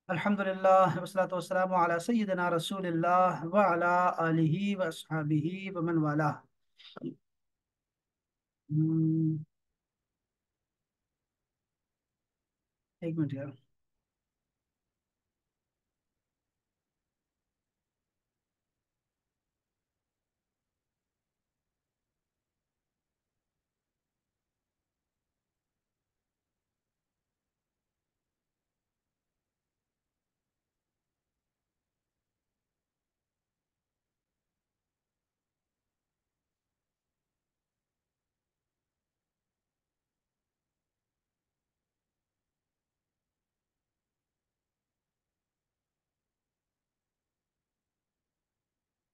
अल्हम्दुलिल्लाह वस्सलातु वस्सलामु अला सय्यिदिना रसूलिल्लाह व अला आलिहि व अस्हाबिहि व मन वाला। हम्म, एक मिनट यार।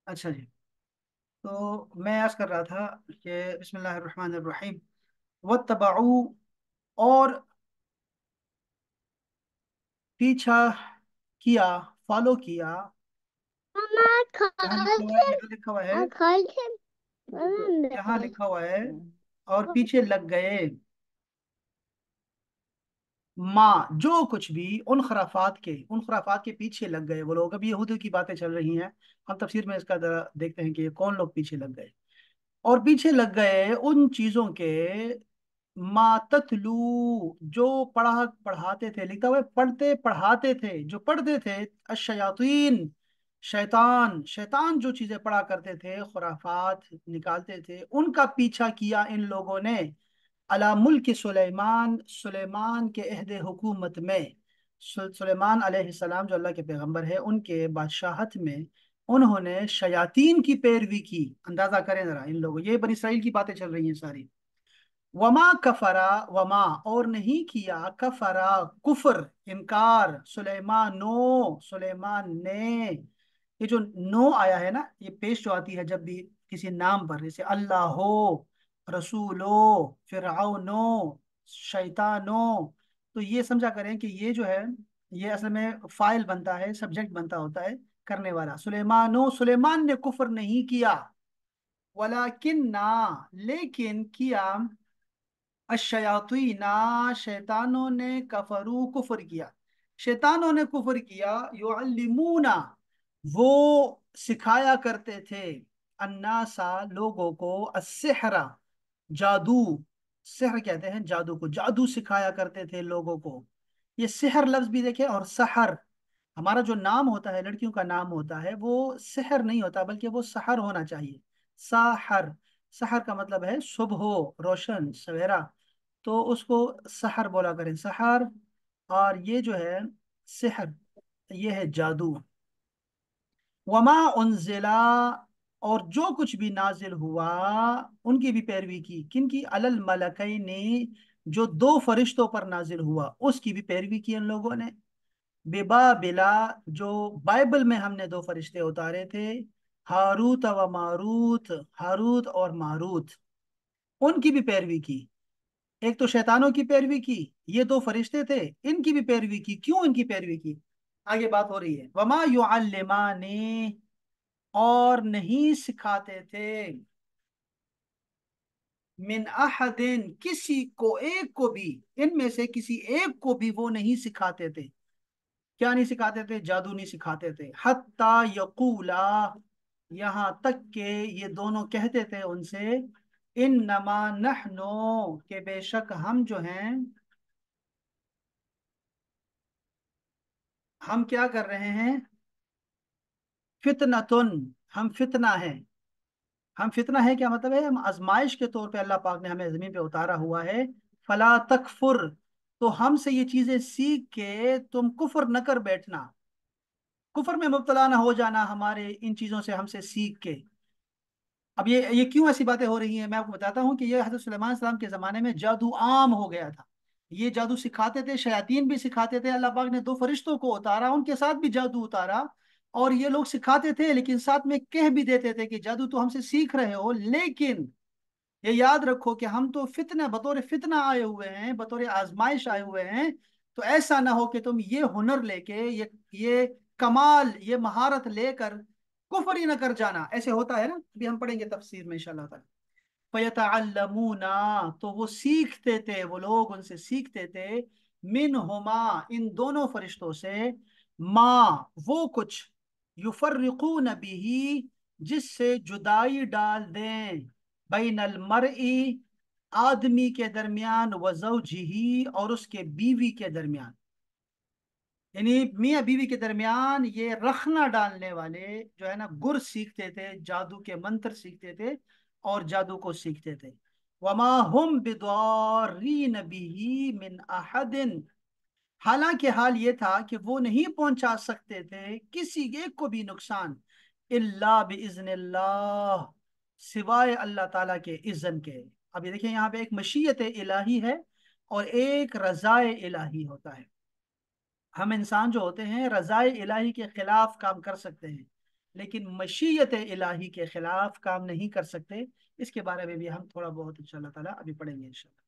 अच्छा जी। तो मैं आज कर रहा था कि बिस्मिल्लाहिर रहमानिर रहीम वत्तबऊ, और पीछा किया, फॉलो किया। Mama, यहाँ लिखा हुआ है, Carlton, यहाँ लिखा हुआ है, Carlton, यहाँ लिखा हुआ है और पीछे लग गए। माँ जो कुछ भी उन खुराफात के पीछे लग गए वो लोग। अभी यहूदियों की बातें चल रही हैं। हम तफसीर में इसका जरा देखते हैं कि ये कौन लोग पीछे लग गए। और पीछे लग गए उन चीजों के, मा ततलू, जो पढ़ाते थे। लिखा हुआ है पढ़ते पढ़ाते थे, जो पढ़ते थे। अशयातीन, शैतान शैतान जो चीजें पढ़ा करते थे, खुराफात निकालते थे, उनका पीछा किया इन लोगों ने। अला मुल्क सुलेमान, सुलेमान के अहद हुकूमत में। सुलेमान अलैहिस्सलाम जो अल्लाह के पैगंबर है, उनके बादशाहत में उन्होंने शयातीन की पैरवी की। अंदाजा करें जरा इन लोगों, ये बनी इसराइल की बातें चल रही हैं सारी। वमा कफरा, वमा और नहीं किया, कफरा कुफर, इनकार, सुलेमानो, सुलेमान ने। ये जो नो आया है ना, ये पेश जो आती है जब भी किसी नाम पर, जैसे अल्लाह हो, रसूलो, फिरऔनो, शैतानो, तो ये समझा करें कि ये जो है, ये असल में फाइल बनता है, सब्जेक्ट बनता होता है, करने वाला। सुलेमानो, सुलेमान ने कुफर नहीं किया। वलाकिन ना, लेकिन किया। अशयातीना, शैतानों ने, कफरू कुफर किया। शैतानों ने कुफर किया। युअल्लिमूना, वो सिखाया करते थे। अन्नासा, लोगों को। अस्सिहरा, जादू। सिहर कहते हैं जादू को, जादू सिखाया करते थे लोगों को। ये सिहर लफ्ज भी देखे, और सहर, हमारा जो नाम होता है, लड़कियों का नाम होता है, वो सिहर नहीं होता, बल्कि वो सहर होना चाहिए। साहर, सहर का मतलब है सुबह, रोशन, सवेरा। तो उसको सहर बोला करें, सहर। और ये जो है सिहर, ये है जादू। वमा उनजिला, और जो कुछ भी नाजिल हुआ, उनकी भी पैरवी की। किनकी? अलल मलकैनी, जो दो फरिश्तों पर नाजिल हुआ, उसकी भी पैरवी की इन लोगों ने। बेबाबिला, जो बाइबल में हमने दो फरिश्ते उतारे थे। हारूत व मारूत, हारूत और मारूत, उनकी भी पैरवी की। एक तो शैतानों की पैरवी की, ये दो फरिश्ते थे, इनकी भी पैरवी की। क्यों इनकी पैरवी की? आगे बात हो रही है। वमा युअल्लिमानी, और नहीं सिखाते थे। मिन अहदिन, किसी को, एक को भी, इनमें से किसी एक को भी वो नहीं सिखाते थे। क्या नहीं सिखाते थे? जादू नहीं सिखाते थे। हत्ता यकूला, यहाँ तक के ये दोनों कहते थे उनसे, इन नमा नहनो, के बेशक हम जो हैं, हम क्या कर रहे हैं? फितनतुन, हम फितना है। हम फितना है क्या मतलब है? हम आजमाइश के तौर पे अल्लाह पाक ने हमें जमीन पे उतारा हुआ है। फला तकफुर, तो हमसे ये चीजें सीख के तुम कुफर न कर बैठना, कुफर में मुब्तला ना हो जाना हमारे इन चीजों से, हमसे सीख के। अब ये क्यों ऐसी बातें हो रही हैं, मैं आपको बताता हूँ कि ये हजरत सुलेमान सलाम के जमाने में जादू आम हो गया था। ये जादू सिखाते थे, शयातीन भी सिखाते थे। अल्लाह पाक ने दो फरिश्तों को उतारा, उनके साथ भी जादू उतारा। और ये लोग सिखाते थे, लेकिन साथ में कह भी देते थे कि जादू तो हमसे सीख रहे हो, लेकिन ये याद रखो कि हम तो फितना, बतौर फितना आए हुए हैं, बतौर आजमाइश आए हुए हैं। तो ऐसा ना हो कि तुम ये हुनर लेके, ये कमाल, ये महारत लेकर कुफर ही ना कर जाना। ऐसे होता है ना, अभी हम पढ़ेंगे तफसीर में इंशाल्लाह ताला। फयतअल्लमूना, तो वो सीखते थे, वो लोग उनसे सीखते थे। मिन हुमा, इन दोनों फरिश्तों से। माँ वो कुछ, युफर्रिकून बिही जिससे जुदाई डाल दें, बैनल मरई आदमी के दरमियान, व ज़ौजिही और उसके बीवी के दरमियान। यानी मियाँ बीवी के दरमियान ये रखना डालने वाले जो है ना गुर सीखते थे, जादू के मंत्र सीखते थे और जादू को सीखते थे। वमा हुम बिद्वारीन बिही मिन अहदिन, हालांकि हाल ये था कि वो नहीं पहुंचा सकते थे किसी एक को भी नुकसान, इल्ला बिइज़्निल्लाह, सिवाय अल्लाह ताला के इज़्न के। अब ये देखिए यहाँ पे एक मशीयत इलाही है और एक रज़ाए इलाही होता है। हम इंसान जो होते हैं रज़ाए इलाही के खिलाफ काम कर सकते हैं, लेकिन मशीयत इलाही के खिलाफ काम नहीं कर सकते। इसके बारे में भी हम थोड़ा बहुत इंशाअल्लाह ताला अभी पढ़ेंगे इंशाअल्लाह।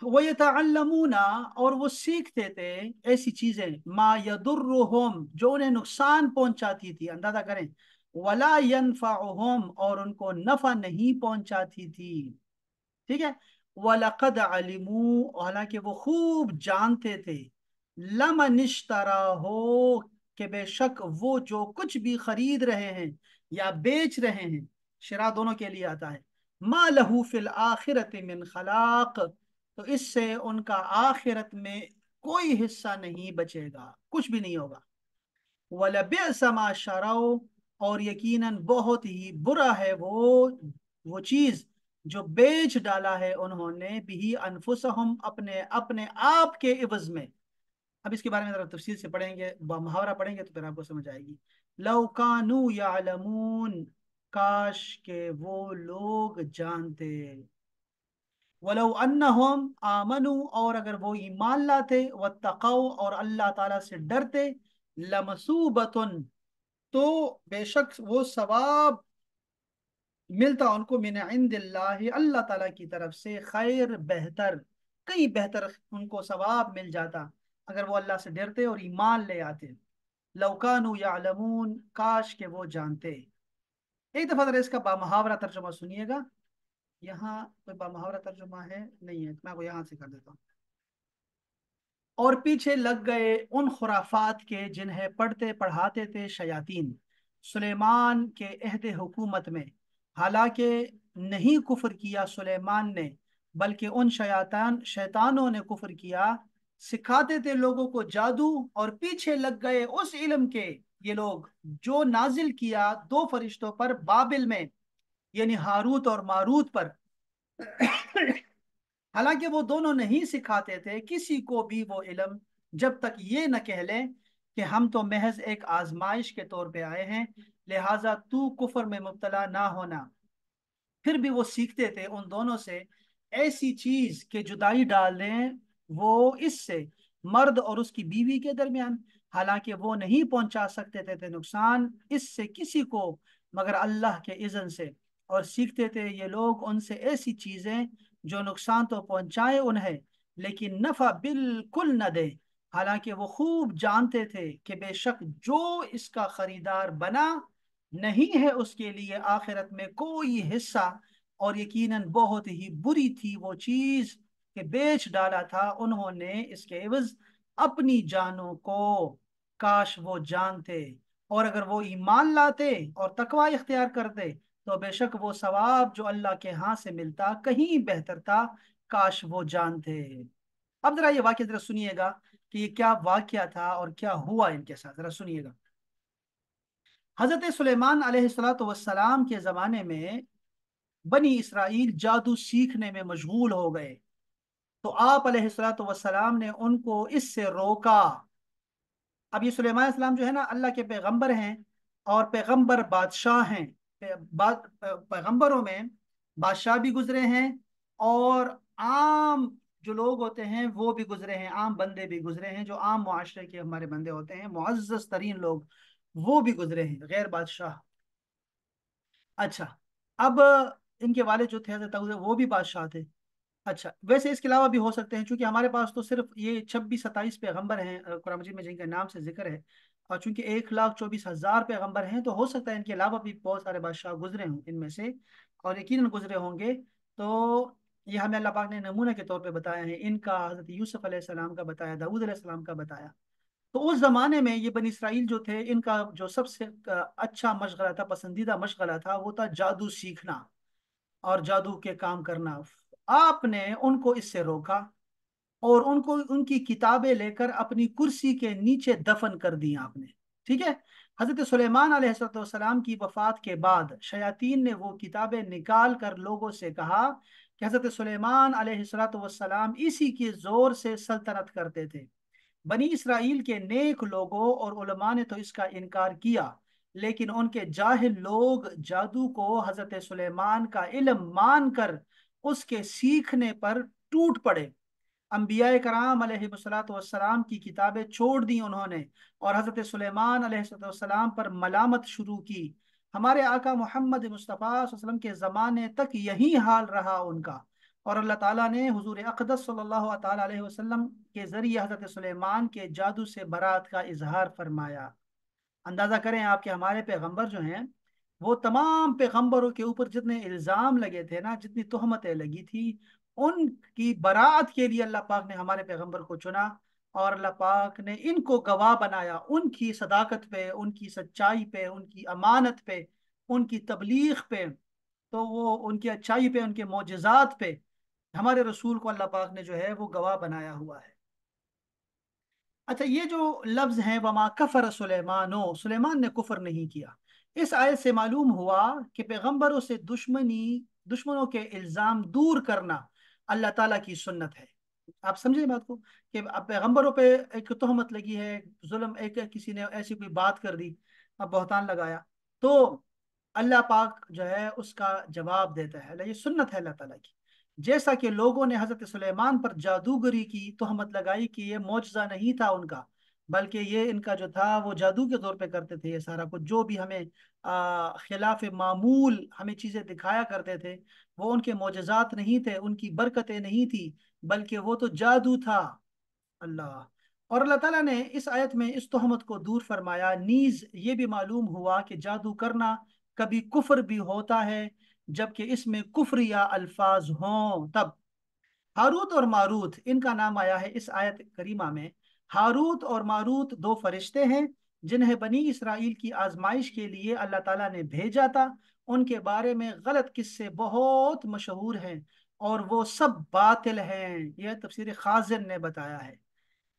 वो यतअल्लमूना और वो सीखते थे ऐसी चीजें, मा यदुर्रुहुम जो उन्हें नुकसान पहुंचाती थी, अंदाजा करें, वला यनफअहुम और उनको नफा नहीं पहुंचाती थी। ठीक है। वलकद अलिमू, हालांकि वो खूब जानते थे, लमन इश्तरा हो कि बेशक वो जो कुछ भी खरीद रहे हैं या बेच रहे हैं, शिरा दोनों के लिए आता है, मा लहू फिल आखिरत मिन खलाक, तो इससे उनका आखिरत में कोई हिस्सा नहीं बचेगा, कुछ भी नहीं होगा। वलबिअस मा शरौ, और यकीनन बहुत ही बुरा है वो चीज जो बेच डाला है उन्होंने, बिही अनफुसहुम अपने अपने आप के इवज में। अब इसके बारे में जरा तफसील से पढ़ेंगे, मुहावरा पढ़ेंगे तो फिर आपको समझ आएगी। लौ कानू यालमून, काश के वो लोग जानते, वलो अन्नहुम आमनु और अगर वो ईमान लाते, वत्तकौ और अल्लाह ताला से डरते, लमसूबतुन तो बेशक वो सवाब मिलता उनको, मिन इंदिल्लाहि अल्लाह ताला की तरफ से, खैर बेहतर, कहीं बेहतर उनको सवाब मिल जाता अगर वो अल्लाह से डरते और ईमान ले आते। लौकानु यालमून, काश के वो जानते। एक दफा जरा इसका बामुहावरा तर्जुमा सुनिएगा। यहाँ कोई बामुहावरा तर्जुमा है नहीं है तो मैं वो यहाँ से कर देता हूँ। और पीछे लग गए उन खुराफात के जिन्हें पढ़ते पढ़ाते थे शयातीन, सुलेमान के अहद हुकूमत में। हालांकि नहीं कुफर किया सुलेमान ने, बल्कि उन शैतानों ने कुफर किया, सिखाते थे लोगों को जादू, और पीछे लग गए उस इल्म के ये लोग जो नाजिल किया दो फरिश्तों पर बाबिल में, यानी हारूत और मारूत पर। हालांकि वो दोनों नहीं सिखाते थे किसी को भी वो इल्म, जब तक ये न कह लें कि हम तो महज एक आजमाइश के तौर पे आए हैं, लिहाजा तू कुफर में मुब्तला ना होना। फिर भी वो सीखते थे उन दोनों से ऐसी चीज के जुदाई डाल दें वो इससे, मर्द और उसकी बीवी के दरमियान, हालांकि वो नहीं पहुंचा सकते थे नुकसान इससे किसी को मगर अल्लाह के इज़्न से। और सीखते थे ये लोग उनसे ऐसी चीजें जो नुकसान तो पहुंचाए उन्हें लेकिन नफा बिल्कुल न दे, हालांकि वो खूब जानते थे कि बेशक जो इसका खरीदार बना नहीं है उसके लिए आखिरत में कोई हिस्सा, और यकीनन बहुत ही बुरी थी वो चीज कि बेच डाला था उन्होंने इसके एवज अपनी जानों को। काश वो जानते, और अगर वो ईमान लाते और तकवा इख्तियार करते तो बेशक वो सवाब जो अल्लाह के यहाँ से मिलता कहीं बेहतर था। काश वो जानते। अब जरा ये वाक्य जरा सुनिएगा कि ये क्या वाक्य था और क्या हुआ इनके साथ, जरा सुनिएगा। हजरत सुलेमान अलैहिस्सलाम के जमाने में बनी इसराइल जादू सीखने में मशगूल हो गए, तो आप अलैहिस्सलाम ने उनको इससे रोका। अब ये सुलेमान अलैहिस्सलाम जो है ना अल्लाह के पैगंबर हैं, और पैगंबर बादशाह हैं। पैगंबरों में बादशाह भी गुजरे हैं, और आम जो लोग होते हैं वो भी गुजरे हैं, आम बंदे भी गुजरे हैं, जो आम मुआशरे के हमारे बंदे होते हैं, मुअज़्ज़ज़ तरीन लोग, वो भी गुजरे हैं गैर बादशाह। अच्छा। अब इनके वालिद जो थे हजरत दाऊद, वो भी बादशाह थे। अच्छा, वैसे इसके अलावा भी हो सकते हैं, चूंकि हमारे पास तो सिर्फ ये 26-27 पैगंबर हैं कुरान मजीद में जिनके नाम से जिक्र है, और चूंकि 1,24,000 पैगंबर हैं तो हो सकता है इनके अलावा भी बहुत सारे बादशाह गुजरे हों इनमें से, और यकीनन गुजरे होंगे। तो ये हमें अल्लाह पाक ने नमूने के तौर पे बताया है, इनका हजरत यूसुफ अलैहिस्सलाम का बताया, दाऊद अलैहिस्सलाम का बताया। तो उस जमाने में ये बनी इसराइल जो थे, इनका जो सबसे अच्छा मशगला था, पसंदीदा मशगला था, वो था जादू सीखना और जादू के काम करना। आपने उनको इससे रोका और उनको उनकी किताबें लेकर अपनी कुर्सी के नीचे दफन कर दी आपने। ठीक है। हजरत सुलेमान अलैहिस्सलाम की वफात के बाद शयातीन ने वो किताबें निकाल कर लोगों से कहा कि हजरत सुलेमान अलैहिस्सलाम इसी के जोर से सल्तनत करते थे। बनी इसराइल के नेक लोगों और उलमा ने तो इसका इनकार किया, लेकिन उनके जाहिल लोग जादू को हजरत सुलेमान का इल्म मानकर उसके सीखने पर टूट पड़े। अम्बिया कराम अलैहिस्सलाम की किताबें छोड़ दी उन्होंने और हजरत सुलेमान अलैहिस्सलाम पर मलामत शुरू की। हमारे आका मोहम्मद मुस्तफ़ा सल्लल्लाहु अलैहि वसल्लम के ज़माने तक यही हाल रहा उनका। और अल्लाह ताला ने हुजूर अक़दस सल्लल्लाहु ताला अलैहि वसल्लम के ज़रिए हजरत सुलेमान के जादू से बरात का इजहार फरमाया। अंदाजा करें आप कि हमारे पैगंबर जो हैं, वो तमाम पैगंबरों के ऊपर जितने इल्जाम लगे थे ना, जितनी तोहमतें लगी थी, उनकी बरात के लिए अल्लाह पाक ने हमारे पैगंबर को चुना। और अल्लाह पाक ने इनको गवाह बनाया उनकी सदाकत पे, उनकी सच्चाई पे, उनकी अमानत पे, उनकी तबलीग पे। तो वो उनकी अच्छाई पे, उनके मोजज़ात पे हमारे रसूल को अल्लाह पाक ने जो है वो गवाह बनाया हुआ है। अच्छा, ये जो लफ्ज है वमा कफर सुलेमानो, सुलेमान ने कुफर नहीं किया, इस आयत से मालूम हुआ कि पैगंबरों से दुश्मनों के इल्जाम दूर करना अल्लाह ताला की सुन्नत है। आप समझे बात को कि अब पैगंबरों पे एक तोहमत लगी है, जुल्म, एक किसी ने ऐसी कोई बात कर दी, अब बहतान लगाया, तो अल्लाह पाक जो है उसका जवाब देता है। ये सुन्नत है अल्लाह ताला की। जैसा कि लोगों ने हजरत सुलेमान पर जादूगरी की तोहमत लगाई कि ये मोजज़ा नहीं था उनका, बल्कि ये इनका जो था वो जादू के तौर पे करते थे, ये सारा कुछ जो भी हमें खिलाफ मामूल हमें चीज़ें दिखाया करते थे, वो उनके मोजज़ात नहीं थे, उनकी बरकतें नहीं थी, बल्कि वो तो जादू था। अल्लाह और अल्लाह ताला ने इस आयत में इस तोहमत को दूर फरमाया। नीज ये भी मालूम हुआ कि जादू करना कभी कुफ्र भी होता है, जबकि इसमें कुफ्रिया अल्फाज हों तब। हारूत और मारूत इनका नाम आया है इस आयत करीमा में। हारूत और मारूत दो फरिश्ते हैं जिन्हें बनी इसराइल की आजमाइश के लिए अल्लाह ताला ने भेजा था। उनके बारे में गलत किस्से बहुत मशहूर हैं और वो सब बातिल हैं, यह तफसीर खाजिन ने बताया है।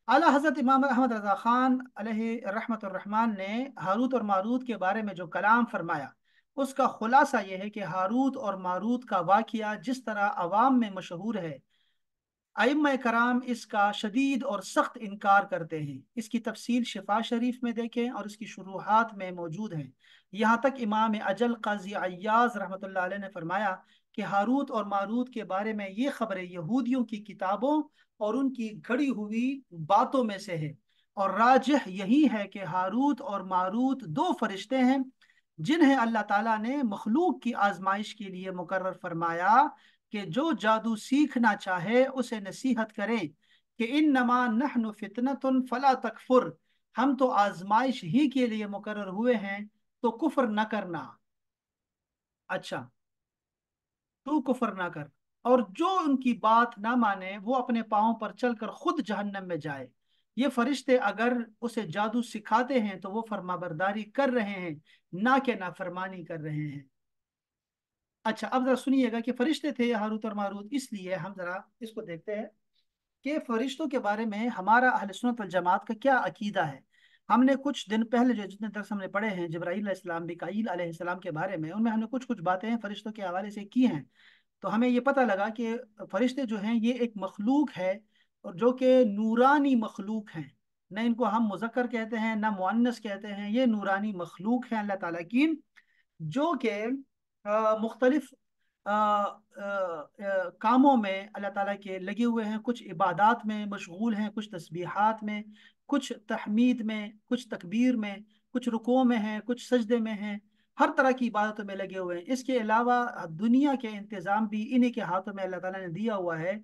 आला हजरत इमाम अहमद रजा खान अलैहि रहमतुर रहमान ने हारूत और मारूत के बारे में जो कलाम फरमाया, उसका खुलासा यह है कि हारूत और मारूत का वाकया जिस तरह अवाम में मशहूर है, अइम्मा कराम इसका शदीद और सख्त इनकार करते हैं। इसकी तफसील शिफा शरीफ में देखें और इसकी शुरूहात में मौजूद है। यहाँ तक इमाम अजल काजी अय्याज रहमतुल्लाह अलैह ने फरमाया कि हारूत और मारूत के बारे में ये खबरें यहूदियों की किताबों और उनकी घड़ी हुई बातों में से है, और राजिह यही है कि हारूत और मारूत दो फरिश्ते हैं जिन्हें अल्लाह ताला ने मखलूक की आजमाइश के लिए मुकर्रर फरमाया कि जो जादू सीखना चाहे उसे नसीहत करें कि इन नमा नहनु फितनतुन फला तकफुर, हम तो आजमाइश ही के लिए मुकर्रर हुए हैं, तो कुफ्र न करना। अच्छा, तू कुफ्र ना कर, और जो उनकी बात ना माने वो अपने पांव पर चलकर खुद जहन्नम में जाए। ये फरिश्ते अगर उसे जादू सिखाते हैं तो वो फरमाबरदारी कर रहे हैं, ना कि नाफरमानी कर रहे हैं। अच्छा, अब जरा सुनिएगा कि फरिश्ते थे हारूत और मारूत, इसलिए हम जरा इसको देखते हैं कि फरिश्तों के बारे में हमारा अहले सुन्नत वल जमात का क्या अकीदा है। हमने कुछ दिन पहले जो जितने दर्स हमने पढ़े हैं जबराइल अलैहिस्सलाम, मिकाईल अलैहिस्सलाम के बारे में, उनमें हमने कुछ कुछ बातें फरिश्तों के हवाले से की हैं। तो हमें ये पता लगा कि फरिश्ते जो हैं ये एक मखलूक है, और जो कि नूरानी मखलूक हैं। न इनको हम मुज़क्कर कहते हैं न मुअन्नस कहते हैं, ये नूरानी मखलूक हैं अल्लाह ताला की, जो कि मुख्तलिफ कामों में अल्लाह ताला के लगे हुए हैं। कुछ इबादात में मशगूल हैं, कुछ तस्बीहात में, कुछ तहमीद में, कुछ तकबीर में, कुछ रुकों में हैं, कुछ सजदे में हैं, हर तरह की इबादतों में लगे हुए हैं। इसके अलावा दुनिया के इंतज़ाम भी इन्हीं के हाथों में अल्लाह ताला ने दिया हुआ है।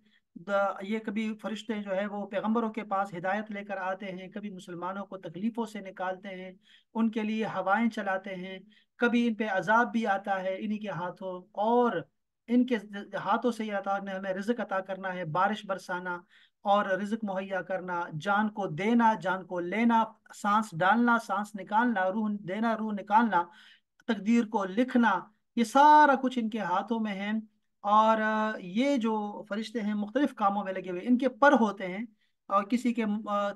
ये कभी फरिश्ते जो है वो पैगंबरों के पास हिदायत लेकर आते हैं, कभी मुसलमानों को तकलीफ़ों से निकालते हैं, उनके लिए हवाएं चलाते हैं, कभी इन पे अजाब भी आता है इन्हीं के हाथों। और इनके हाथों से ही अल्लाह ताला ने हमें रिज़्क अता करना है, बारिश बरसाना, और रिज्क मुहैया करना, जान को देना, जान को लेना, सांस डालना, सांस निकालना, रूह देना, रूह निकालना, तकदीर को लिखना, ये सारा कुछ इनके हाथों में है। और ये जो फरिश्ते हैं मुख्तलिफ कामों में लगे हुए, इनके पर होते हैं, और किसी के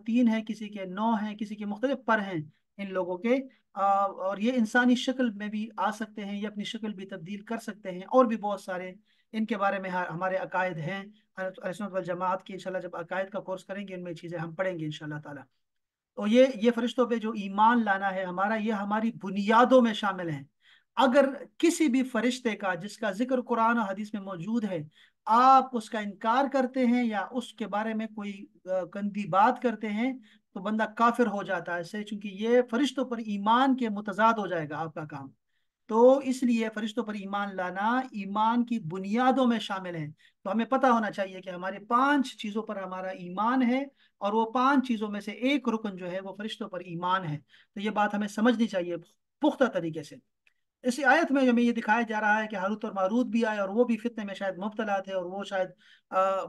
3 हैं, किसी के 9 हैं, किसी के मुख्तलिफ पर हैं इन लोगों के। और ये इंसानी शक्ल में भी आ सकते हैं, ये अपनी शक्ल भी तब्दील कर सकते हैं, और भी बहुत सारे इनके बारे में हमारे अकायद हैं। अहले सुन्नत वल जमात की इंशाल्लाह जब अकायद का कोर्स करेंगे इनमें चीज़ें हम पढ़ेंगे इंशाल्लाह ताला। तो ये फरिश्तों पे जो ईमान लाना है हमारा, ये हमारी बुनियादों में शामिल है। अगर किसी भी फरिश्ते का जिसका जिक्र कुरान और हदीस में मौजूद है, आप उसका इनकार करते हैं या उसके बारे में कोई गंदी बात करते हैं, तो बंदा काफिर हो जाता है इससे, क्योंकि ये फरिश्तों पर ईमान के मुतजाद हो जाएगा आपका काम। तो इसलिए फरिश्तों पर ईमान लाना ईमान की बुनियादों में शामिल है। तो हमें पता होना चाहिए कि हमारे 5 चीज़ों पर हमारा ईमान है, और वो 5 चीज़ों में से एक रुकन जो है वो फरिश्तों पर ईमान है। तो ये बात हमें समझनी चाहिए पुख्ता तरीके से। इस आयत में हमें ये दिखाया जा रहा है कि हारूत और मारूत भी आए, और वो भी फितने में शायद मुब्तला थे, और वो शायद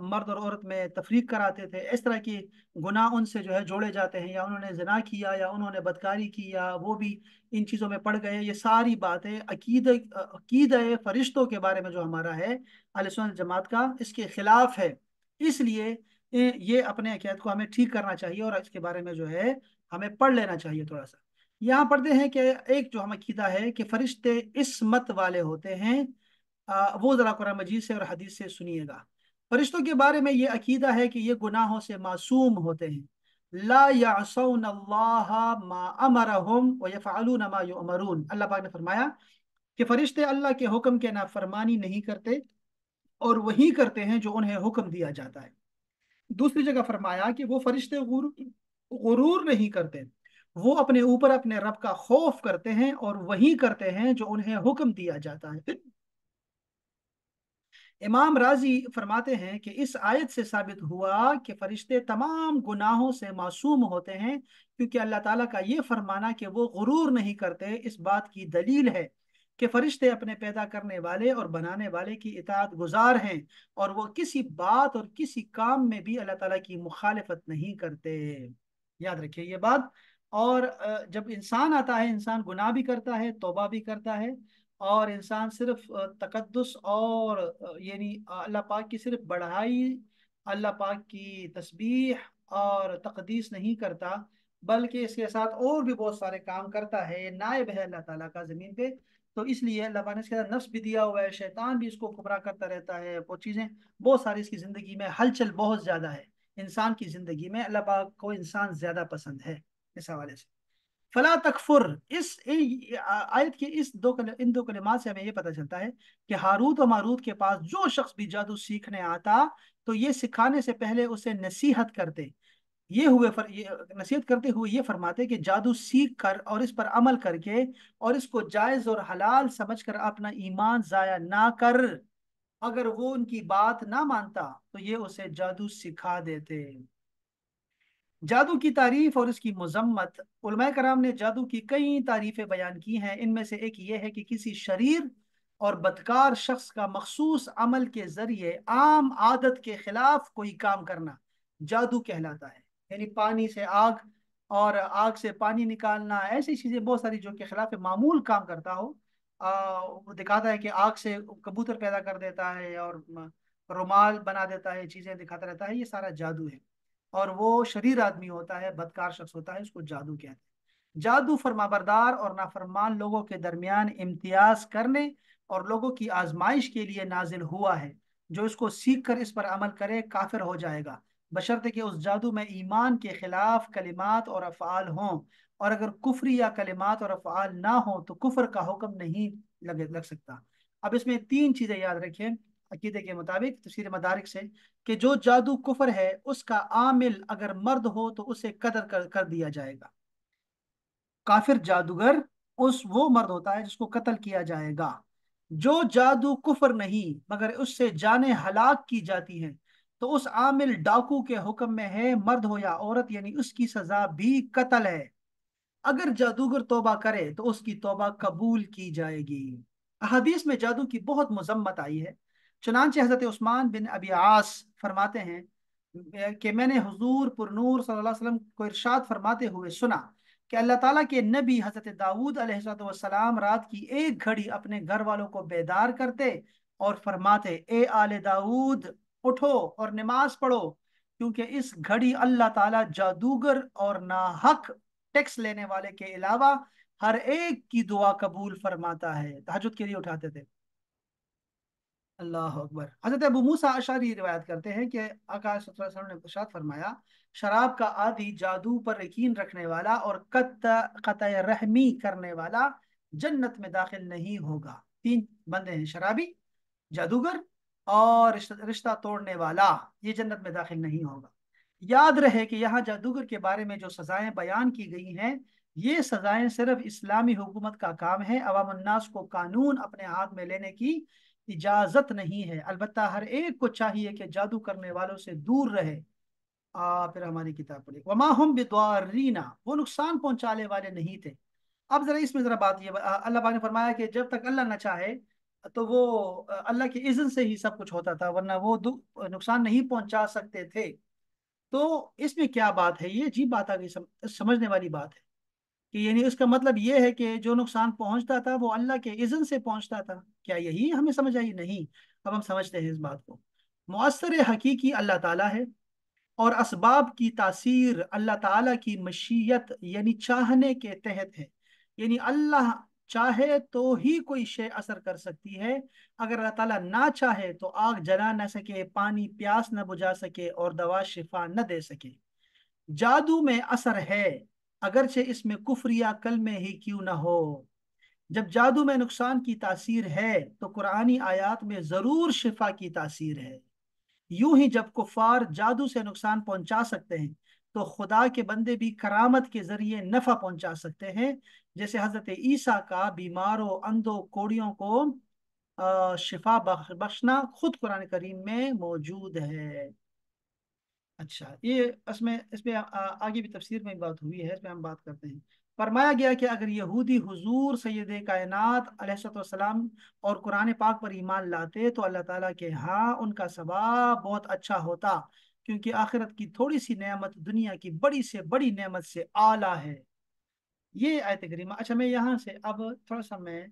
मर्द और औरत में तफरीक कराते थे। इस तरह की गुनाह उनसे जो है जोड़े जाते हैं, या उन्होंने जिना किया, या उन्होंने बदकारी की, या वो भी इन चीज़ों में पड़ गए। ये सारी बातें अकीद फरिश्तों के बारे में जो हमारा है अहले सुन्नत जमात का, इसके खिलाफ है। इसलिए ये अपने अकीदत को हमें ठीक करना चाहिए, और इसके बारे में जो है हमें पढ़ लेना चाहिए थोड़ा सा। यहाँ पढ़ते हैं कि एक जो हम अकीदा है कि फरिश्ते इस्मत वाले होते हैं। वो जरा कुरान मजीद से और हदीस से सुनिएगा। फरिश्तों के बारे में ये अकीदा है कि ये गुनाहों से मासूम होते हैं। ला यासून अल्लाह मा अमरहुम व यफअलून मा युअमरून। अल्लाह पाक ने फरमाया कि फरिश्ते अल्लाह के हुक्म के नाफरमानी नहीं करते, और वही करते हैं जो उन्हें हुक्म दिया जाता है। दूसरी जगह फरमाया कि वो फरिश्ते गुरूर नहीं करते, वो अपने ऊपर अपने रब का खौफ करते हैं, और वही करते हैं जो उन्हें हुक्म दिया जाता है। इमाम राजी फरमाते हैं कि इस आयत से साबित हुआ कि फरिश्ते तमाम गुनाहों से मासूम होते हैं, क्योंकि अल्लाह ताला का ये फरमाना कि वो गुरूर नहीं करते, इस बात की दलील है कि फरिश्ते अपने पैदा करने वाले और बनाने वाले की इताअत गुजार हैं, और वो किसी बात और किसी काम में भी अल्लाह ताला की मुखालिफत नहीं करते। याद रखिए ये बात। और जब इंसान आता है, इंसान गुनाह भी करता है, तौबा भी करता है, और इंसान सिर्फ तकद्दुस और यानी अल्लाह पाक की सिर्फ बढ़ाई, अल्लाह पाक की तस्बीह और तकदीस नहीं करता, बल्कि इसके साथ और भी बहुत सारे काम करता है। ये नायब है अल्लाह ताला का ज़मीन पे। तो इसलिए अल्लाह पाक ने इसके साथ नफ्स भी दिया हुआ है, शैतान भी इसको गुमराह करता रहता है, वो चीज़ें बहुत सारी इसकी ज़िंदगी में हलचल बहुत ज़्यादा है। इंसान की ज़िंदगी में अल्लाह पाक को इंसान ज़्यादा पसंद है, इस हवाले से। फला तकफुर, आयत के इन दो कलिमात से हमें ये पता चलता है कि हारूत और मारूत के पास जो शख्स भी जादू सीखने आता, तो ये सिखाने से पहले उसे नसीहत करते। ये नसीहत करते हुए ये फरमाते कि जादू सीख कर और इस पर अमल करके और इसको जायज और हलाल समझकर अपना ईमान जाया ना कर। अगर वो उनकी बात ना मानता तो ये उसे जादू सिखा देते। जादू की तारीफ और इसकी मजम्मत, उलमाए कराम ने जादू की कई तारीफें बयान की हैं। इनमें से एक ये है कि किसी शरीर और बदकार शख्स का मखसूस अमल के जरिए आम आदत के खिलाफ कोई काम करना जादू कहलाता है। यानी पानी से आग और आग से पानी निकालना, ऐसी चीजें बहुत सारी जो के खिलाफ मामूल काम करता हो। वो दिखाता है कि आग से कबूतर पैदा कर देता है, और रुमाल बना देता है, चीजें दिखाता रहता है, ये सारा जादू है। और वो शरीर आदमी होता है, बदकार शख्स होता है, उसको जादू कहते हैं। जादू फरमाबरदार और नाफरमान लोगों के दरमियान इम्तियाज करने और लोगों की आजमाइश के लिए नाजिल हुआ है। जो इसको सीख कर इस पर अमल करे काफिर हो जाएगा, बशर्ते कि उस जादू में ईमान के खिलाफ कलिमात और अफ़आल हों। और अगर कुफरी या कलिमात और अफ़आल ना हो तो कुफर का हुक्म नहीं लग सकता। अब इसमें 3 चीजें याद रखें अकीदे के मुताबिक तफसीर मदारिक से, कि जो जादू कुफर है उसका आमिल अगर मर्द हो तो उसे कत्ल कर दिया जाएगा। काफिर जादूगर वो मर्द होता है जिसको कत्ल किया जाएगा। जो जादू कुफर नहीं मगर उससे जाने हलाक की जाती हैं, तो उस आमिल डाकू के हुक्म में है, मर्द हो या औरत, यानी उसकी सजा भी कत्ल है। अगर जादूगर तौबा करे तो उसकी तौबा कबूल की जाएगी। हदीस में जादू की बहुत मजम्मत आई है। चुनांचे हजरत उस्मान बिन अबी आस फरमाते हैं कि मैंने हुजूर पुरनूर सल्लल्लाहु अलैहि वसल्लम को इरशाद फरमाते हुए सुना कि अल्लाह ताला के नबी हजरत दाऊद अलैहिस्सलाम रात की एक घड़ी अपने घर वालों को बेदार करते और फरमाते, ए आले दाऊद, उठो और नमाज पढ़ो, क्योंकि इस घड़ी अल्लाह ताला जादूगर और नाहक टैक्स लेने वाले के अलावा हर एक की दुआ कबूल फरमाता है। तहज्जुद के लिए उठाते थे। अल्लाह अकबर। हजरत अबू मूसा अशअरी रिवायत करते हैं कि आका सल्लल्लाहु अलैहि वसल्लम ने इरशाद फरमाया, शराब का आदि, जादू पर यकीन रखने वाला और कतई रहमी करने वाला जन्नत में दाखिल नहीं होगा। तीन बंदे हैं, शराबी, जादूगर और रिश्ता तोड़ने वाला, ये जन्नत में दाखिल नहीं होगा। याद रहे कि यहाँ जादूगर के बारे में जो सजाएं बयान की गई हैं, ये सजाएं सिर्फ इस्लामी हुकूमत का काम है। अवाम उन्नास को कानून अपने हाथ में लेने की इजाजत नहीं है। अलबत्ता हर एक को चाहिए कि जादू करने वालों से दूर रहे। फिर हमारी किताब पढ़ी, वमा हम बिद्वारीना, वो नुकसान पहुंचाने वाले नहीं थे। अब जरा इसमें जरा बात ये, अल्लाह पाक ने फरमाया कि जब तक अल्लाह न चाहे तो वो अल्लाह के इज़्न से ही सब कुछ होता था, वरना वो नुकसान नहीं पहुंचा सकते थे। तो इसमें क्या बात है, ये अजीब बात आ गई, समझने वाली बात है कि यानी उसका मतलब ये है कि जो नुकसान पहुंचता था वो अल्लाह के इज़्न से पहुंचता था। क्या यही हमें समझ आई? नहीं। अब हम समझते हैं इस बात को। मुअस्सिर हकीकी अल्लाह ताला है, और असबाब की तासीर अल्लाह ताला की मशीयत यानी चाहने के तहत है। यानी अल्लाह चाहे तो ही कोई शे असर कर सकती है। अगर अल्लाह ताला ना चाहे तो आग जला न सके, पानी प्यास न बुझा सके और दवा शिफा न दे सके। जादू में असर है, अगरचे इसमें कुफ्र या कलमे ही क्यों न हो। जब जादू में नुकसान की तासीर है तो कुरानी आयात में जरूर शिफा की तासीर है। यूं ही जब कुफार जादू से नुकसान पहुंचा सकते हैं, तो खुदा के बंदे भी करामत के जरिए नफा पहुंचा सकते हैं। जैसे हजरत ईसा का बीमारों, अंधों, कोड़ियों को शिफा बख्शना खुद कुरान करीम में मौजूद है। अच्छा, ये इसमें इसमें आगे भी तफसीर में बात हुई है, इसमें हम बात करते हैं। फरमाया गया कि अगर यहूदी हुजूर सैयद कायनात अलैहिस्सलाम और कुरान पाक पर ईमान लाते तो अल्लाह ताला के यहाँ उनका सवाब बहुत अच्छा होता, क्योंकि आखिरत की थोड़ी सी नेमत दुनिया की बड़ी से बड़ी नेमत से आला है। ये आयत करीमा। अच्छा, मैं यहाँ से अब थोड़ा सा मैं,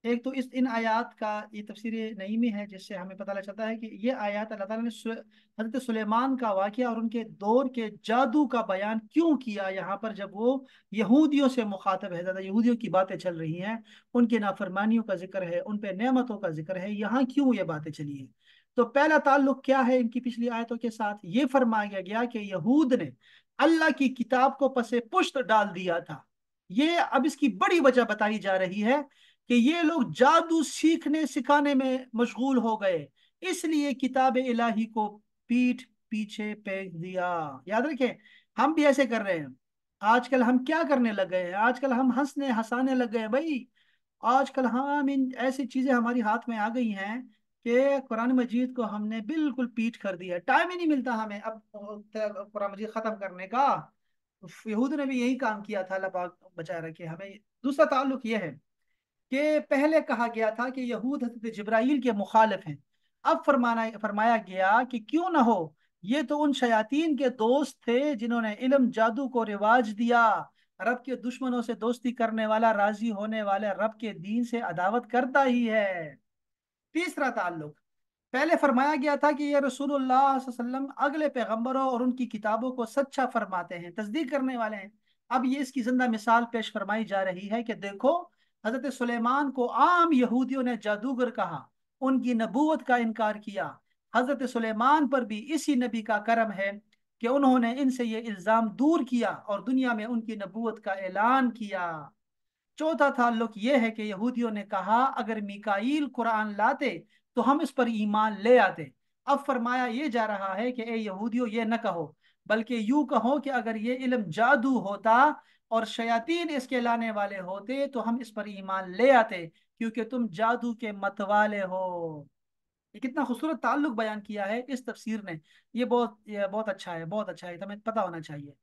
एक तो इस इन आयात का ये तफसीर नई में है, जिससे हमें पता चलता है कि ये आयत अल्लाह ताला ने हजरत सुलेमान का वाकया और उनके दौर के जादू का बयान क्यों किया यहाँ पर, जब वो यहूदियों से मुखातब है, ज़्यादा यहूदियों की बातें चल रही हैं, उनके नाफरमानियों का जिक्र है, उन पे नेमतों का जिक्र है, यहाँ क्यों ये बातें चली हैं। तो पहला ताल्लुक क्या है इनकी पिछली आयतों के साथ, ये फरमाया गया कि यहूद ने अल्लाह की किताब को पसे पुश्त डाल दिया था। ये अब इसकी बड़ी वजह बताई जा रही है कि ये लोग जादू सीखने सिखाने में मशगूल हो गए, इसलिए किताब इलाही को पीठ पीछे फेंक दिया। याद रखें, हम भी ऐसे कर रहे हैं। आजकल हम क्या करने लग गए हैं, आजकल हम हंसने हंसाने लग गए हैं भाई। आजकल हम इन ऐसी चीजें हमारी हाथ में आ गई हैं कि कुरान मजीद को हमने बिल्कुल पीठ कर दिया। टाइम ही नहीं मिलता हमें अब कुरान मजीद खत्म करने का। यहूद ने भी यही काम किया था, अल्लाह पाक बचाए रखे हमें। दूसरा ताल्लुक यह है कि पहले कहा गया था कि यहूद हज़रत जिब्राइल के मुखालिफ हैं। अब फरमाया गया कि क्यों ना हो, ये तो उन शयातीन के दोस्त थे जिन्होंने इल्म जादू को रिवाज दिया। रब के दुश्मनों से दोस्ती करने वाला राजी होने वाले रब के दीन से अदावत करता ही है। तीसरा ताल्लुक, पहले फरमाया गया था कि ये रसूलुल्लाह सल्लल्लाहु अलैहि वसल्लम अगले पैगंबरों और उनकी किताबों को सच्चा फरमाते हैं, तस्दीक करने वाले हैं। अब ये इसकी जिंदा मिसाल पेश फरमाई जा रही है कि देखो, हजरत सुलेमान को आम यहूदियों ने जादूगर कहा, उनकी नबूवत का इनकार किया। हजरत सुलेमान पर भी इसी नबी का करम है कि उन्होंने इनसे ये इल्जाम दूर किया और दुनिया में उनकी नबूवत का ऐलान किया। चौथा ताल्लुक यह है कि यहूदियों ने कहा अगर मिकाईल कुरान लाते तो हम इस पर ईमान ले आते। अब फरमाया ये जा रहा है कि ए यहूदियों, ये न कहो, बल्कि यूं कहो कि अगर ये इल्म जादू होता और शयातीन इसके लाने वाले होते तो हम इस पर ईमान ले आते, क्योंकि तुम जादू के मतवाले हो। ये कितना खूबसूरत ताल्लुक बयान किया है इस तफसीर ने। ये बहुत अच्छा है, बहुत अच्छा है, हमें पता होना चाहिए।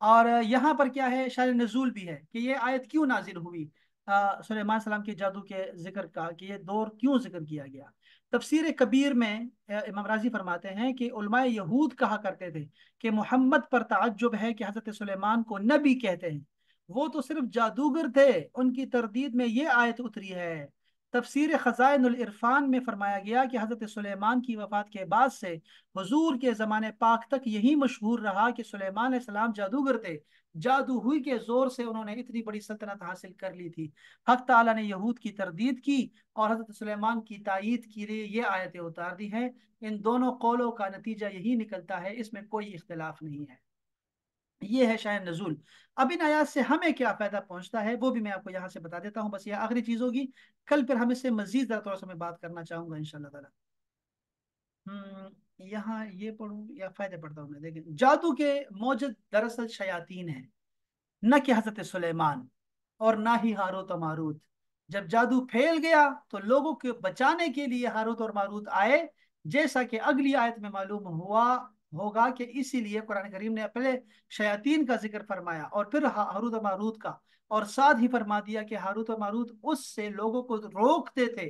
और यहाँ पर क्या है, शायद नजूल भी है कि ये आयत क्यों नाजिल हुई सुलेमान सलाम के जादू के जिक्र का, कि ये दौर क्यों जिक्र किया गया। तफसीर कबीर में इमाम राजी फरमाते हैं कि उलमाए यहूद कहा करते थे कि मोहम्मद पर ताज्जुब है कि हजरत सुलेमान को नबी कहते हैं, वो तो सिर्फ जादूगर थे। उनकी तरदीद में ये आयत उतरी है। तफसीर खजाइनुल इरफान में फरमाया गया कि हजरत सुलेमान की वफात के बाद से हुजूर के ज़माने पाक तक यही मशहूर रहा कि सुलेमान अलैहिस्सलाम जादूगर थे। जादू हुई के जोर से उन्होंने इतनी बड़ी सल्तनत हासिल कर ली थी। हक ताला ने यहूद की तरदीद की और हजरत सुलेमान की तायीद के लिए ये आयतें उतार दी हैं। इन दोनों कौलों का नतीजा यही निकलता है, इसमें कोई इख्तिलाफ नहीं है। ये है शायद नजूल। अब इन आयात से हमें क्या फायदा पहुंचता है वो भी मैं आपको यहाँ से बता देता हूँ, बस ये आखिरी चीज होगी। कल फिर हम इससे मजीद ज़रा थोड़ा सा मैं बात करना चाहूंगा इंशाल्लाह ताला। यहाँ ये पढ़ूँ या फायदे पढ़ता हूँ मैं, देखिए जादू के मौजद दरअसल शयातीन है, न कि हजरत सुलेमान और ना ही हारूत और मारूत। जब जादू फैल गया तो लोगों को बचाने के लिए हारूत और मारूत आए, जैसा कि अगली आयत में मालूम हुआ होगा कि इसीलिए कुरान करीम ने पहले शयातीन का जिक्र फरमाया और फिर हारूत और मारूत का, और साथ ही फरमा दिया कि हारूत और मारूत उससे लोगों को रोकते थे।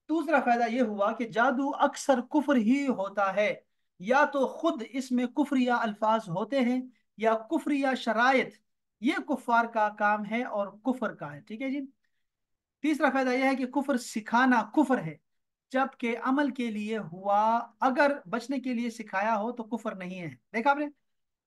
दूसरा फायदा यह हुआ कि जादू अक्सर कुफ्र ही होता है, या तो खुद इसमें कुफ्रिया अल्फाज होते हैं या कुफ्रिया शराइत, ये कुफार का काम है और कुफर का है। ठीक है जी। तीसरा फायदा यह है कि कुफर सिखाना कुफर है, जबकि अमल के लिए हुआ, अगर बचने के लिए सिखाया हो तो कुफर नहीं है। देखा आपने,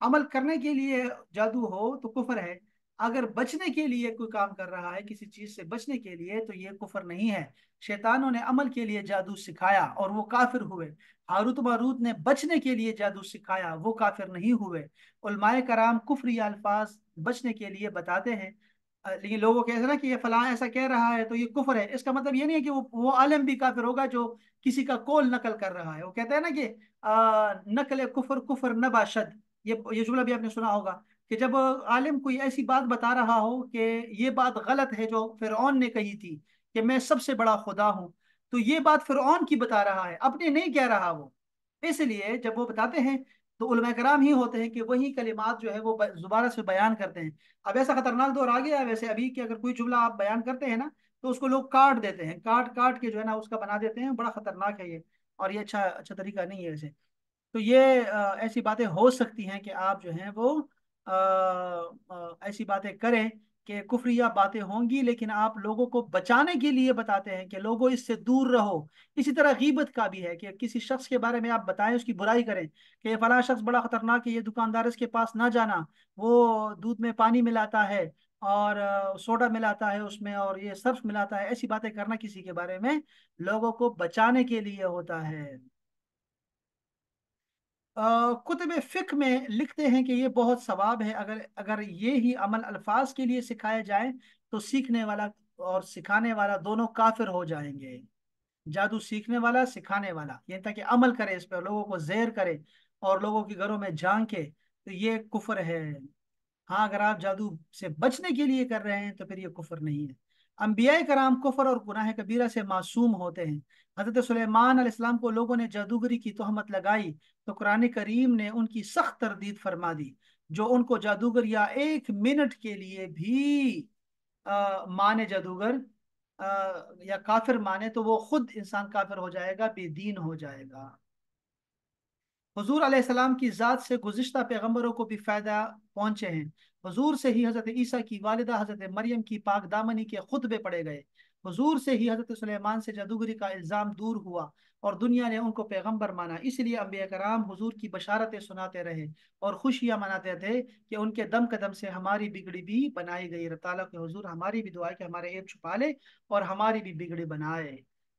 अमल करने के लिए जादू हो तो कुफर है, अगर बचने के लिए कोई काम कर रहा है किसी चीज से बचने के लिए तो ये कुफर नहीं है। शैतानों ने अमल के लिए जादू सिखाया और वो काफिर हुए, हारूत मारूत ने बचने के लिए जादू सिखाया, वो काफिर नहीं हुए। उलमाए कराम कुफर या अल्फाज बचने के लिए बताते हैं। लेकिन लोगों कहते हैं ना कि ये फलां ऐसा कह रहा है तो ये कुफर है, इसका मतलब ये नहीं है कि वो आलिम भी काफिर होगा जो किसी का कौल नकल कर रहा है। वो कहते हैं ना कि नकल कुफर कुफर नबाशद, ये जुमला भी आपने सुना होगा कि जब आलिम कोई ऐसी बात बता रहा हो कि ये बात गलत है जो फिरौन ने कही थी कि मैं सबसे बड़ा खुदा हूं, तो ये बात फिरौन की बता रहा है, अपने नहीं कह रहा वो। इसलिए जब वो बताते हैं तो उलमा कराम ही होते हैं कि वही कलिमात जो है वो दोबारा से बयान करते हैं। अब ऐसा खतरनाक दौर आ गया है वैसे अभी कि अगर कोई जुमला आप बयान करते हैं ना तो उसको लोग काट देते हैं, काट काट के जो है ना उसका बना देते हैं, बड़ा खतरनाक है ये। और ये अच्छा अच्छा तरीका नहीं है वैसे। तो ये ऐसी बातें हो सकती हैं कि आप जो हैं वो ऐसी बातें करें कि कुफरिया बातें होंगी, लेकिन आप लोगों को बचाने के लिए बताते हैं कि लोगों इससे दूर रहो। इसी तरह गीबत का भी है कि किसी शख्स के बारे में आप बताएं, उसकी बुराई करें कि फलां शख्स बड़ा खतरनाक है, ये दुकानदार इसके पास ना जाना, वो दूध में पानी मिलाता है और सोडा मिलाता है उसमें और ये सर्फ मिलाता है। ऐसी बातें करना किसी के बारे में लोगों को बचाने के लिए होता है। कुतुब फिक में लिखते हैं कि ये बहुत सवाब है, अगर अगर ये ही अमल अल्फाज के लिए सिखाया जाए तो सीखने वाला और सिखाने वाला दोनों काफिर हो जाएंगे। जादू सीखने वाला सिखाने वाला ये ताकि अमल करे इस पर, लोगों को ज़ेर करे और लोगों के घरों में झांके, तो ये कुफर है। हाँ अगर आप जादू से बचने के लिए कर रहे हैं तो फिर ये कुफर नहीं है। अम्बिया कराम कुफर और गुनाह कबीरा से मासूम होते हैं। हजरत सुलेमान अलैहिस्सलाम को लोगों ने जादूगरी की तोहमत लगाई तो कुरान करीम ने उनकी सख्त तरदीद फरमा दी। जो उनको जादूगर या एक मिनट के लिए भी माने जादूगर या काफिर माने तो वो खुद इंसान काफिर हो जाएगा, बेदीन हो जाएगा। हुजूर अलैहिस्सलाम की ज़ात से गुज़िश्ता पैगंबरों को भी फ़ायदा पहुंचे हैं। हुजूर से ही हज़रत ईसा की वालिदा हज़रत मरियम की पाक दामनी के खुतबे पढ़े गए। हुजूर से ही हज़रत सुलेमान से जादूगरी का इल्ज़ाम दूर हुआ और दुनिया ने उनको पैगंबर माना। इसलिए अम्बिया कराम हुजूर की बशारतें सुनाते रहे और खुशियाँ मनाते थे कि उनके दम कदम से हमारी बिगड़ी भी बनाई गई। रब ताला के हुजूर हमारी भी दुआ है कि हमारे ऐब छुपा ले और हमारी भी बिगड़ी बनाए।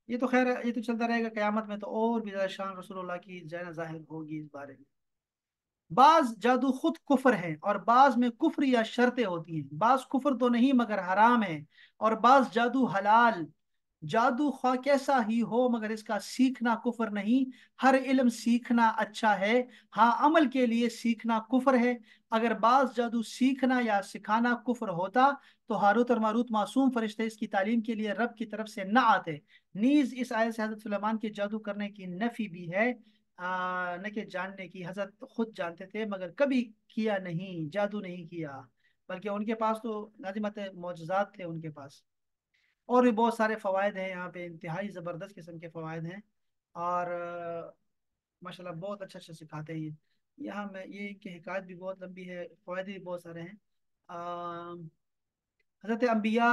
ये तो खैर ये तो चलता रहेगा, कयामत में तो और भी ज्यादा शान रसूलुल्लाह की ज़्यादा जाहिर होगी इस बारे में। बाज जादू खुद कुफर है और बाज में कुफर या शर्तें होती हैं। बाज कुफर तो नहीं मगर हराम है और बाज जादू हलाल। जादू ख्वाह कैसा ही हो मगर इसका सीखना कुफर नहीं। हर इल्म सीखना अच्छा है, हाँ अमल के लिए सीखना कुफर है। अगर बाज जादू सीखना या सिखाना कुफर होता तो हारूत और मारूत मासूम फरिश्ते इसकी तालीम के लिए रब की तरफ से न आते। नीज इस आयत से हजरत सुलेमान के जादू करने की नफी भी है, न कि जानने की। हजरत खुद जानते थे मगर कभी किया नहीं, जादू नहीं किया, बल्कि उनके पास तो लाजिमत मोजज़ात थे उनके पास। اور भी बहुत सारे फ़वाद हैं यहाँ पे, इंतहाई ज़बरदस्त किस्म के फ़वाद हैं। और माशाल्लाह बहुत अच्छा अच्छा सिखाते हैं ये। यहाँ में ये इनकी हिकायत भी बहुत लंबी है, फ़वाद भी बहुत सारे हैं। हज़रत अम्बिया,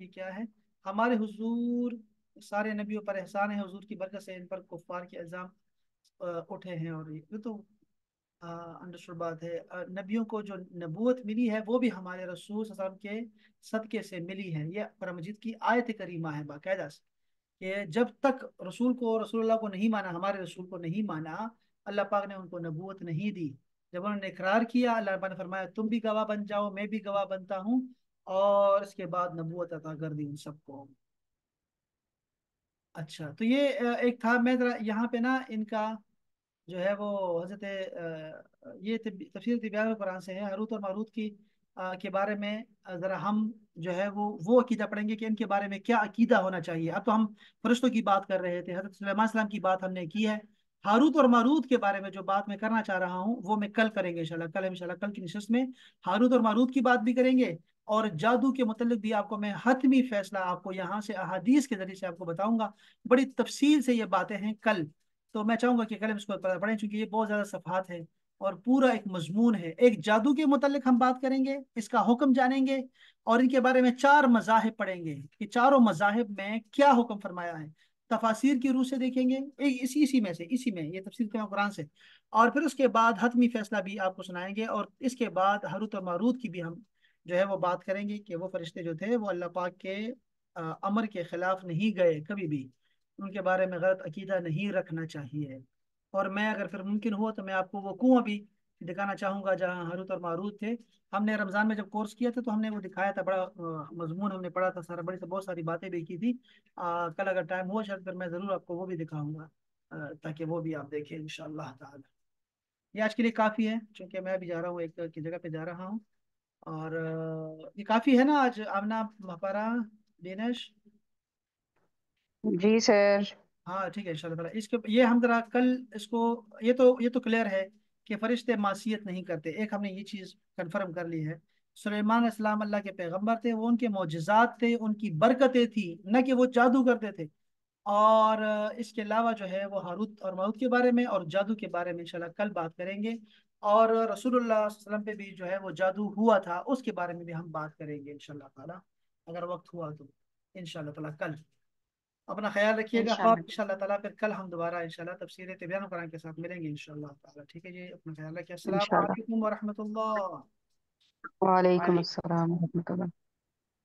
ये क्या है, हमारे हुजूर सारे नबियों पर एहसान है, हुजूर की बरकत से इन पर कुफ़ार के इल्ज़ाम उठे हैं। और ये तो अंडरस्टूड बात है। नबियों को जो नबूवत मिली है वो भी हमारे रसूल सल्लल्लाहु अलैहि वसल्लम के सदक़े से मिली है। ये कुरान मजीद की आयत करीमा है बाकायदा से, कि जब तक रसूल को, रसूलुल्लाह को नहीं माना, हमारे रसूल को नहीं माना, अल्लाह पाक ने उनको नबूवत नहीं दी। जब उन्होंने इकरार किया, अल्लाह पाक ने फरमाया तुम भी गवाह बन जाओ, मैं भी गवाह बनता हूँ, और इसके बाद नबूवत अता कर दी उन सबको। अच्छा, तो ये एक था। मैं जरा यहाँ पे ना इनका जो है वो हजरत ये तफसीर तिबियान कुरान से है, हारूत और मारूत की के बारे में ज़रा हम जो है वो अकीदा पढ़ेंगे कि इनके बारे में क्या अकीदा होना चाहिए। अब तो हम फरिश्तों की बात कर रहे थे, हजरत सुलेमान सलाम की बात हमने की है। हारूत और मारूत के बारे में जो बात मैं करना चाह रहा हूँ वो मैं कल करेंगे इंशाल्लाह। कल इंशाल्लाह कल की नशिस्त में हारूत और मारूत की बात भी करेंगे, और जादू के मुतल्लिक भी आपको मैं हतमी फैसला आपको यहाँ से अहादीस के जरिए से आपको बताऊंगा। बड़ी तफसील से ये बातें हैं कल। तो मैं चाहूंगा कि कल हम इसको पढ़ें, क्योंकि ये बहुत ज़्यादा सफ़हात है और पूरा एक मजमून है। एक जादू के मुतल्लिक हम बात करेंगे, इसका हुक्म जानेंगे, और इनके बारे में चार मज़ाहिब पढ़ेंगे कि चारों मज़ाहिब में क्या हुक्म फरमाया है। तफासिर की रूह से देखेंगे, इसी में से, इसी में ये तफसीर का कुरान से। और फिर उसके बाद हतमी फैसला भी आपको सुनाएंगे, और इसके बाद हारूत और मारूत की भी हम जो है वो बात करेंगे कि वो फरिश्ते जो थे वो अल्लाह पाक के अमर के खिलाफ नहीं गए कभी भी, उनके बारे में गलत अकीदा नहीं रखना चाहिए। और मैं अगर फिर मुमकिन हुआ तो मैं आपको वो कुआं भी दिखाना चाहूंगा जहाँ हारूत और मारूत थे। हमने रमज़ान में जब कोर्स किया था तो हमने वो दिखाया था, बड़ा मजमून हमने पढ़ा था सारा, बड़ी से बहुत सारी बातें भी की थी। कल अगर टाइम हुआ शायद फिर मैं ज़रूर आपको वो भी दिखाऊंगा, ताकि वो भी आप देखें इंशाअल्लाह ताला। ये आज के लिए काफ़ी है, क्योंकि मैं अभी जा रहा हूँ एक की जगह पे जा रहा हूँ। और ये काफ़ी है ना आज आमना मपारा दिनेश। जी सर। हाँ ठीक है इंशाल्लाह ताला। इसके ये हम जरा कल इसको, ये तो क्लियर है कि फरिश्ते मासियत नहीं करते, एक हमने ये चीज़ कंफर्म कर ली है। सुलेमान अस्सलाम अल्लाह के पैगंबर थे, वो उनके मोजज़ात थे, उनकी बरकतें थी, न कि वो जादू करते थे। और इसके अलावा जो है वो हारूत और मारूत के बारे में और जादू के बारे में इंशाल्लाह कल बात करेंगे। और रसूलुल्लाह सल्लल्लाहु अलैहि वसल्लम पे भी जो है वो जादू हुआ था, उसके बारे में भी हम बात करेंगे इंशाल्लाह ताला, अगर वक्त हुआ तो इंशाल्लाह ताला कल। अपना ख्याल रखिएगा, और इंशाल्लाह। इंशाल्लाह ताला फिर कल हम दोबारा इंशाल्लाह तफसीर तिबयान कुरान के साथ मिलेंगे इंशाल्लाह ताला। ठीक है जी, अपना ख्याल रखिए। अस्सलाम इंशाल्लाह। वालेकुम व रहमतुल्लाह। वालेकुम अस्सलाम।